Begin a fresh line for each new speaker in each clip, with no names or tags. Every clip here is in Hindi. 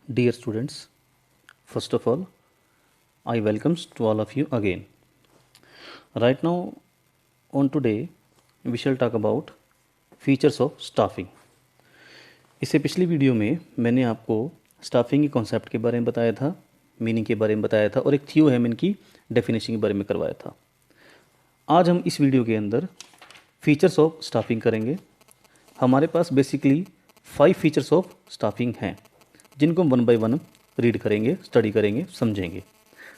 Dear students, first of all, I welcomes to all of you again. Right now, on today, we shall talk about features of staffing. इससे पिछली वीडियो में मैंने आपको स्टाफिंग के कॉन्सेप्ट के बारे में बताया था, मीनिंग के बारे में बताया था और एक थियो हेमन की डेफिनेशन के बारे में करवाया था। आज हम इस वीडियो के अंदर फीचर्स ऑफ स्टाफिंग करेंगे। हमारे पास बेसिकली 5 फीचर्स ऑफ स्टाफिंग हैं, जिनको हम वन बाय वन रीड करेंगे, स्टडी करेंगे, समझेंगे।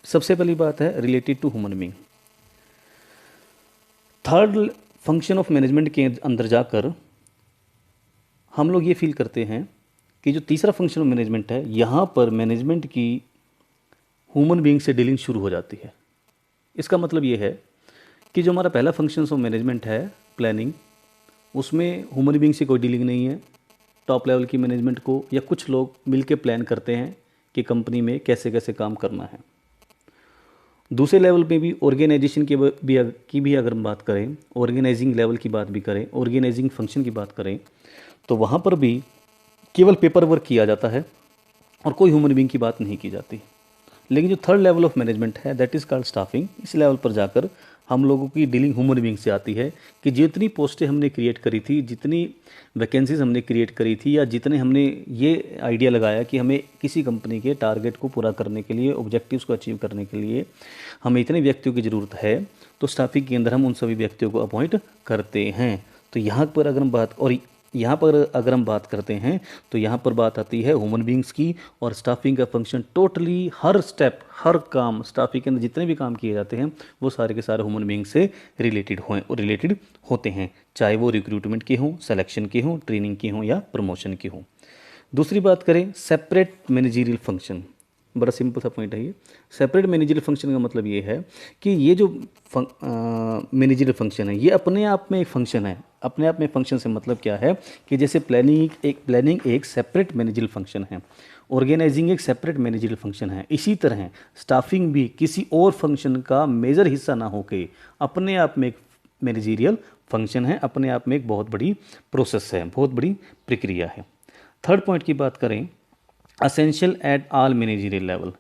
सबसे पहली बात है related to human being. Third function of management के अंदर जाकर हम लोग ये फील करते हैं कि जो तीसरा फंक्शन ऑफ मैनेजमेंट है, यहाँ पर मैनेजमेंट की ह्यूमन बीइंग से डीलिंग शुरू हो जाती है। इसका मतलब ये है कि जो हमारा पहला फंक्शन ऑफ मैनेजमेंट है प्लानिंग, उसमें ह्यूमन बीइंग से कोई डीलिंग नहीं है। टॉप लेवल की मैनेजमेंट को या कुछ लोग मिलकर प्लान करते हैं कि कंपनी में कैसे कैसे काम करना है। दूसरे लेवल पे भी ऑर्गेनाइजेशन की भी अगर हम बात करें, ऑर्गेनाइजिंग लेवल की बात भी करें, ऑर्गेनाइजिंग फंक्शन की बात करें, तो वहाँ पर भी केवल पेपर वर्क किया जाता है और कोई ह्यूमन बीइंग की बात नहीं की जाती। लेकिन जो थर्ड लेवल ऑफ मैनेजमेंट है दैट इज़ कॉल्ड स्टाफिंग। इस लेवल पर जाकर हम लोगों की डीलिंग ह्यूमन बीइंग से आती है कि जितनी पोस्टें हमने क्रिएट करी थी, जितनी वैकेंसीज हमने क्रिएट करी थी, या जितने हमने ये आइडिया लगाया कि हमें किसी कंपनी के टारगेट को पूरा करने के लिए, ऑब्जेक्टिव्स को अचीव करने के लिए हमें इतने व्यक्तियों की ज़रूरत है, तो स्टाफिंग के अंदर हम उन सभी व्यक्तियों को अपॉइंट करते हैं। तो यहाँ पर अगर हम बात करते हैं तो यहाँ पर बात आती है ह्यूमन बीइंग्स की, और स्टाफिंग का फंक्शन टोटली हर स्टेप, हर काम, स्टाफिंग के अंदर जितने भी काम किए जाते हैं वो सारे के सारे ह्यूमन बीइंग से रिलेटेड होते हैं, चाहे वो रिक्रूटमेंट के हों, सिलेक्शन के हों, ट्रेनिंग के हों या प्रमोशन के हों। दूसरी बात करें सेपरेट मैनेजरियल फंक्शन, बड़ा सिंपल सा पॉइंट है ये। सेपरेट मैनेजरियल फंक्शन का मतलब ये है कि ये जो मैनेजरियल फंक्शन है ये अपने आप में एक फंक्शन है। अपने आप में फंक्शन से मतलब क्या है कि जैसे प्लानिंग एक सेपरेट मैनेजरियल फंक्शन है, ऑर्गेनाइजिंग एक सेपरेट मैनेजरियल फंक्शन है, इसी तरह स्टाफिंग भी किसी और फंक्शन का मेजर हिस्सा ना होके अपने आप में एक मैनेजरियल फंक्शन है, अपने आप में एक बहुत बड़ी प्रोसेस है, बहुत बड़ी प्रक्रिया है। थर्ड पॉइंट की बात करें, essential at all managerial level.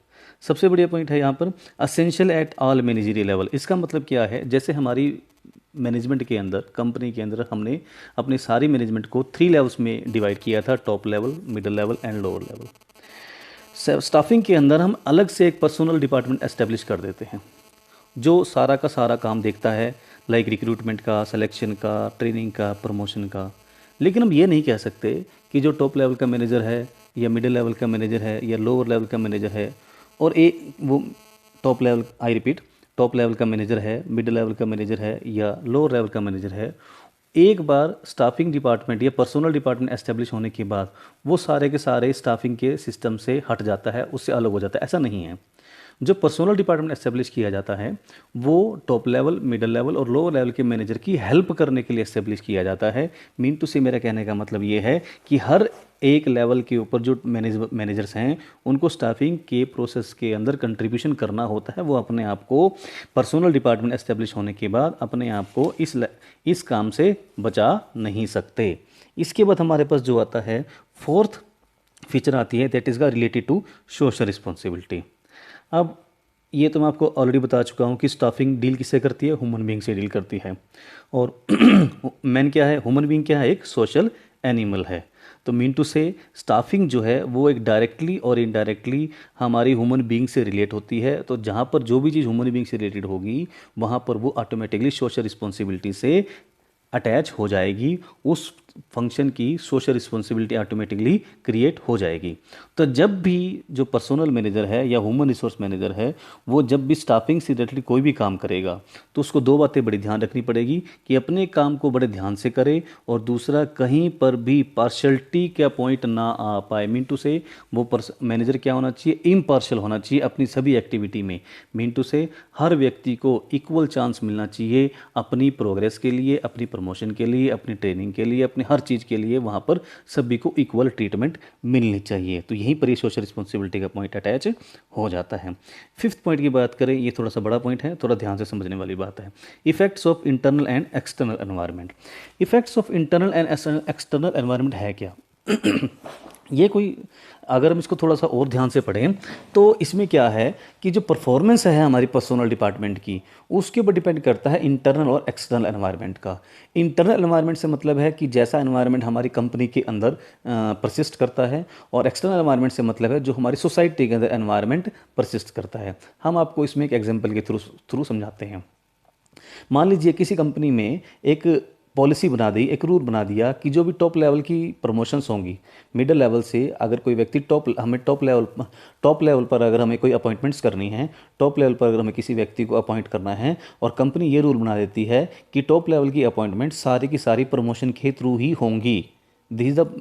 सबसे बढ़िया पॉइंट है यहाँ पर essential at all managerial level. इसका मतलब क्या है, जैसे हमारी मैनेजमेंट के अंदर, कंपनी के अंदर हमने अपने सारी मैनेजमेंट को 3 लेवल्स में डिवाइड किया था, top level, middle level and lower level. Staffing के अंदर हम अलग से एक पर्सनल डिपार्टमेंट एस्टेब्लिश कर देते हैं जो सारा का सारा काम देखता है, लाइक रिक्रूटमेंट का, सिलेक्शन का, ट्रेनिंग का, प्रमोशन का। लेकिन हम ये नहीं कह सकते कि जो टॉप लेवल का मैनेजर है या मिडिल लेवल का मैनेजर है या लोअर लेवल का मैनेजर है और वो top level, I repeat, top level का मैनेजर है, मिडिल लेवल का मैनेजर है या लोअर लेवल का मैनेजर है, एक बार स्टाफिंग डिपार्टमेंट या पर्सनल डिपार्टमेंट एस्टेब्लिश होने के बाद वो सारे के सारे स्टाफिंग के सिस्टम से हट जाता है, उससे अलग हो जाता है। ऐसा नहीं है। जो पर्सनल डिपार्टमेंट एस्टेब्लिश किया जाता है वो टॉप लेवल, मिडिल लेवल और लोअर लेवल के मैनेजर की हेल्प करने के लिए एस्टेब्लिश किया जाता है। मीन टू से मेरा कहने का मतलब ये है कि हर एक लेवल के ऊपर जो मैनेजर्स हैं उनको स्टाफिंग के प्रोसेस के अंदर कंट्रीब्यूशन करना होता है। वो अपने आप को पर्सनल डिपार्टमेंट एस्टेब्लिश होने के बाद अपने आप को इस काम से बचा नहीं सकते। इसके बाद हमारे पास जो आता है फोर्थ फीचर आती है, दैट इज़ का रिलेटेड टू सोशल रिस्पॉन्सिबिलिटी। अब ये तो मैं आपको ऑलरेडी बता चुका हूँ कि स्टाफिंग डील किससे करती है, ह्यूमन बीइंग से डील करती है। और मैन क्या है, ह्यूमन बीइंग क्या है, एक सोशल एनिमल है। तो मीन टू से स्टाफिंग जो है वो एक डायरेक्टली और इनडायरेक्टली हमारी ह्यूमन बीइंग से रिलेट होती है। तो जहाँ पर जो भी चीज़ ह्यूमन बीइंग से रिलेटेड होगी वहाँ पर वो ऑटोमेटिकली सोशल रिस्पॉन्सिबिलिटी से अटैच हो जाएगी, उस फंक्शन की सोशल रिस्पॉन्सिबिलिटी ऑटोमेटिकली क्रिएट हो जाएगी। तो जब भी जो पर्सनल मैनेजर है या ह्यूमन रिसोर्स मैनेजर है वो जब भी स्टाफिंग से रिलेटेड कोई भी काम करेगा तो उसको 2 बातें बड़ी ध्यान रखनी पड़ेगी कि अपने काम को बड़े ध्यान से करे, और दूसरा कहीं पर भी पार्शलिटी का पॉइंट ना आ पाए। मीन टू से वो मैनेजर क्या होना चाहिए, इम्पार्शल होना चाहिए अपनी सभी एक्टिविटी में। मीन टू से हर व्यक्ति को इक्वल चांस मिलना चाहिए अपनी प्रोग्रेस के लिए, अपनी प्रमोशन के लिए, अपनी ट्रेनिंग के लिए, अपनी हर चीज़ के लिए वहाँ पर सभी को इक्वल ट्रीटमेंट मिलनी चाहिए। तो यहीं पर ये सोशल रिस्पॉन्सिबिलिटी का पॉइंट अटैच हो जाता है। फिफ्थ पॉइंट की बात करें, ये थोड़ा सा बड़ा पॉइंट है, थोड़ा ध्यान से समझने वाली बात है। Effects of internal and external environment. Effects of internal and external environment है क्या ये कोई, अगर हम इसको थोड़ा सा और ध्यान से पढ़ें तो इसमें क्या है कि जो परफॉर्मेंस है हमारी पर्सोनल डिपार्टमेंट की, उसके ऊपर डिपेंड करता है इंटरनल और एक्सटर्नल एनवायरनमेंट का। इंटरनल एनवायरनमेंट से मतलब है कि जैसा एनवायरनमेंट हमारी कंपनी के अंदर परसिस्ट करता है, और एक्सटर्नल एनवायरनमेंट से मतलब है जो हमारी सोसाइटी के अंदर एनवायरनमेंट परसिस्ट करता है। हम आपको इसमें एक एग्जाम्पल के थ्रू समझाते हैं। मान लीजिए किसी कंपनी में एक पॉलिसी बना दी, एक रूल बना दिया कि जो भी टॉप लेवल की प्रमोशंस होंगी, मिडिल लेवल से अगर कोई व्यक्ति टॉप लेवल पर अगर हमें कोई अपॉइंटमेंट्स करनी है, टॉप लेवल पर अगर हमें किसी व्यक्ति को अपॉइंट करना है, और कंपनी ये रूल बना देती है कि टॉप लेवल की अपॉइंटमेंट सारी की सारी प्रमोशन के थ्रू ही होंगी। This is the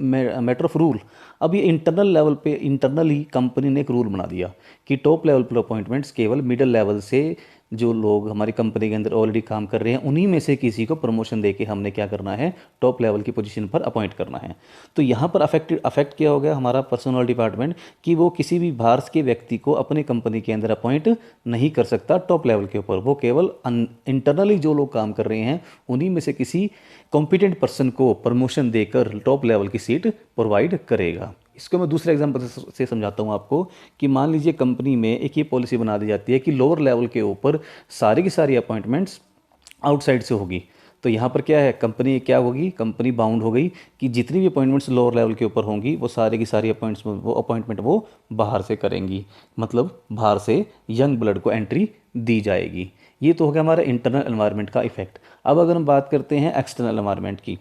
matter of rule. अब ये इंटरनल लेवल पे, इंटरनली कंपनी ने एक रूल बना दिया कि टॉप लेवल पर अपॉइंटमेंट्स केवल मिडिल लेवल से जो लोग हमारी कंपनी के अंदर ऑलरेडी काम कर रहे हैं उन्हीं में से किसी को प्रमोशन देके हमने क्या करना है, टॉप लेवल की पोजीशन पर अपॉइंट करना है। तो यहाँ पर अफेक्ट क्या हो गया हमारा पर्सनल डिपार्टमेंट, कि वो किसी भी बाहर के व्यक्ति को अपने कंपनी के अंदर अपॉइंट नहीं कर सकता टॉप लेवल के ऊपर। वो केवल इंटरनली जो लोग काम कर रहे हैं उन्हीं में से किसी कॉम्पिटेंट पर्सन को प्रमोशन देकर टॉप लेवल की सीट प्रोवाइड करेगा। इसको मैं दूसरे एग्जांपल से समझाता हूँ आपको, कि मान लीजिए कंपनी में एक ये पॉलिसी बना दी जाती है कि लोअर लेवल के ऊपर सारी की सारी अपॉइंटमेंट्स आउटसाइड से होगी। तो यहाँ पर क्या है, कंपनी क्या होगी, कंपनी बाउंड हो गई कि जितनी भी अपॉइंटमेंट्स लोअर लेवल के ऊपर होंगी वो सारी की सारी अपॉइंटमेंट वो बाहर से करेंगी, मतलब बाहर से यंग ब्लड को एंट्री दी जाएगी। ये तो हो गया हमारा इंटरनल एनवायरनमेंट का इफेक्ट। अब अगर हम बात करते हैं एक्सटर्नल एनवायरनमेंट की,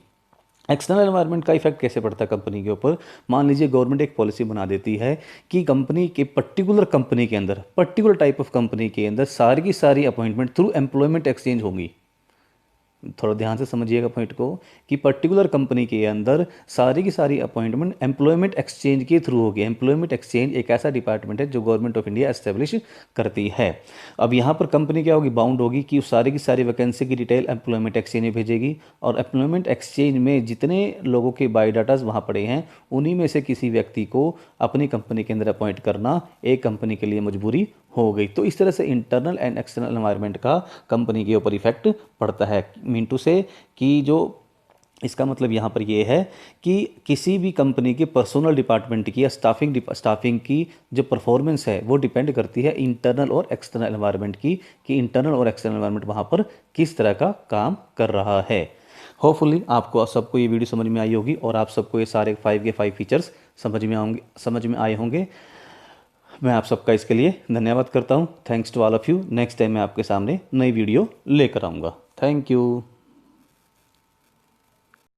एक्सटर्नल एनवायरनमेंट का इफेक्ट कैसे पड़ता है कंपनी के ऊपर। मान लीजिए गवर्नमेंट एक पॉलिसी बना देती है कि कंपनी के कंपनी के अंदर, पर्टिकुलर टाइप ऑफ कंपनी के अंदर सारी की सारी अपॉइंटमेंट थ्रू एम्प्लॉयमेंट एक्सचेंज होंगी। थोड़ा ध्यान से समझिएगा पॉइंट को, कि पर्टिकुलर कंपनी के अंदर सारी की सारी अपॉइंटमेंट एम्प्लॉयमेंट एक्सचेंज के थ्रू होगी। एम्प्लॉयमेंट एक्सचेंज एक ऐसा डिपार्टमेंट है जो गवर्नमेंट ऑफ इंडिया एस्टेब्लिश करती है। अब यहाँ पर कंपनी क्या होगी, बाउंड होगी कि सारी की सारी वैकेंसी की डिटेल एम्प्लॉयमेंट एक्सचेंज में भेजेगी, और एम्प्लॉयमेंट एक्सचेंज में जितने लोगों के बायोडाटाज वहाँ पड़े हैं उन्हीं में से किसी व्यक्ति को अपनी कंपनी के अंदर अपॉइंट करना एक कंपनी के लिए मजबूरी हो गई। तो इस तरह से इंटरनल एंड एक्सटर्नल एनवायरनमेंट का कंपनी के ऊपर इफेक्ट पड़ता है। मीन टू से कि जो इसका मतलब यहाँ पर ये है कि किसी भी कंपनी के पर्सनल डिपार्टमेंट की या स्टाफिंग की जो परफॉर्मेंस है वो डिपेंड करती है इंटरनल और एक्सटर्नल एनवायरनमेंट की, कि इंटरनल और एक्सटर्नल एनवायरनमेंट वहाँ पर किस तरह का काम कर रहा है। होपफुली आपको सबको ये वीडियो समझ में आई होगी, और आप सबको ये सारे 5 के 5 फीचर्स समझ में आए होंगे। मैं आप सबका इसके लिए धन्यवाद करता हूँ। Thanks to all of you. Next time मैं आपके सामने नई वीडियो लेकर आऊँगा। Thank you.